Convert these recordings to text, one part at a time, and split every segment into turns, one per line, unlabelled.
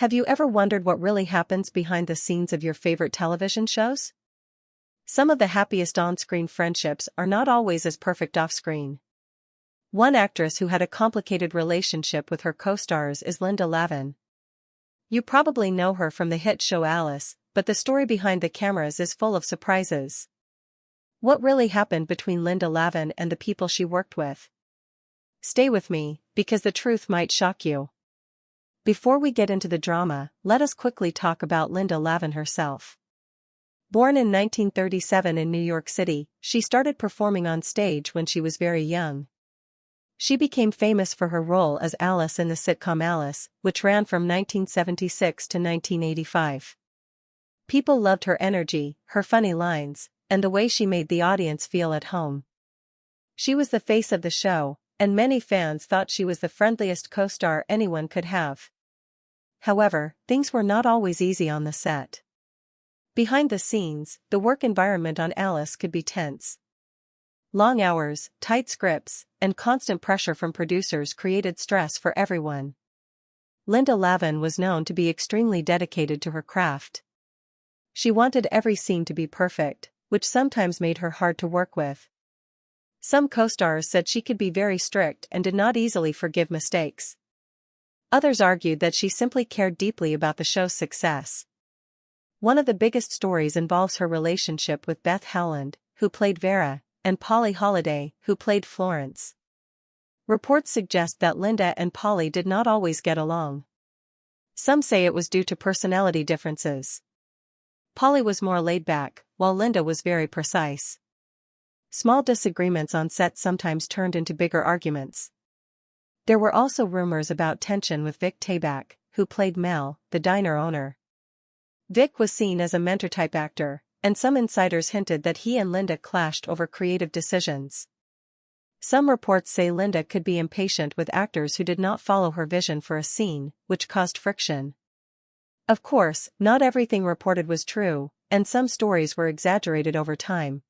Have you ever wondered what really happens behind the scenes of your favorite television shows? Some of the happiest on-screen friendships are not always as perfect off-screen. One actress who had a complicated relationship with her co-stars is Linda Lavin. You probably know her from the hit show Alice, but the story behind the cameras is full of surprises. What really happened between Linda Lavin and the people she worked with? Stay with me, because the truth might shock you. Before we get into the drama, let us quickly talk about Linda Lavin herself. Born in 1937 in New York City, she started performing on stage when she was very young. She became famous for her role as Alice in the sitcom Alice, which ran from 1976 to 1985. People loved her energy, her funny lines, and the way she made the audience feel at home. She was the face of the show, and many fans thought she was the friendliest co-star anyone could have. However, things were not always easy on the set. Behind the scenes, the work environment on Alice could be tense. Long hours, tight scripts, and constant pressure from producers created stress for everyone. Linda Lavin was known to be extremely dedicated to her craft. She wanted every scene to be perfect, which sometimes made her hard to work with. Some co-stars said she could be very strict and did not easily forgive mistakes. Others argued that she simply cared deeply about the show's success. One of the biggest stories involves her relationship with Beth Howland, who played Vera, and Polly Holliday, who played Florence. Reports suggest that Linda and Polly did not always get along. Some say it was due to personality differences. Polly was more laid back, while Linda was very precise. Small disagreements on set sometimes turned into bigger arguments. There were also rumors about tension with Vic Tayback, who played Mel, the diner owner. Vic was seen as a mentor-type actor, and some insiders hinted that he and Linda clashed over creative decisions. Some reports say Linda could be impatient with actors who did not follow her vision for a scene, which caused friction. Of course, not everything reported was true, and some stories were exaggerated over time.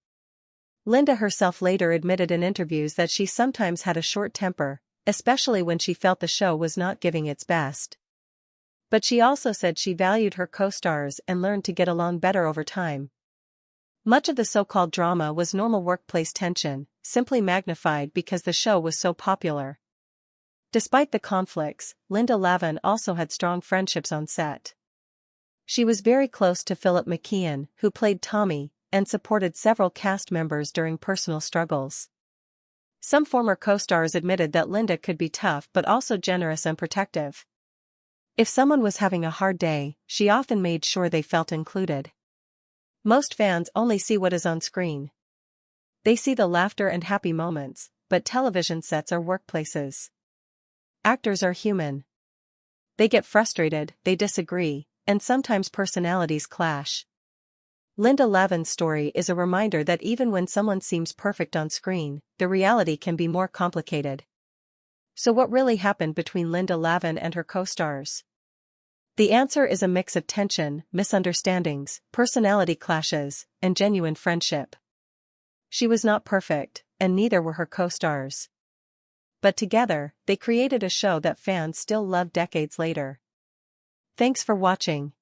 Linda herself later admitted in interviews that she sometimes had a short temper, especially when she felt the show was not giving its best. But she also said she valued her co-stars and learned to get along better over time. Much of the so-called drama was normal workplace tension, simply magnified because the show was so popular. Despite the conflicts, Linda Lavin also had strong friendships on set. She was very close to Philip McKeon, who played Tommy, and supported several cast members during personal struggles. Some former co-stars admitted that Linda could be tough but also generous and protective. If someone was having a hard day, she often made sure they felt included. Most fans only see what is on screen. They see the laughter and happy moments, but television sets are workplaces. Actors are human. They get frustrated, they disagree, and sometimes personalities clash. Linda Lavin's story is a reminder that even when someone seems perfect on screen, the reality can be more complicated. So what really happened between Linda Lavin and her co-stars? The answer is a mix of tension, misunderstandings, personality clashes, and genuine friendship. She was not perfect, and neither were her co-stars. But together, they created a show that fans still love decades later. Thanks for watching.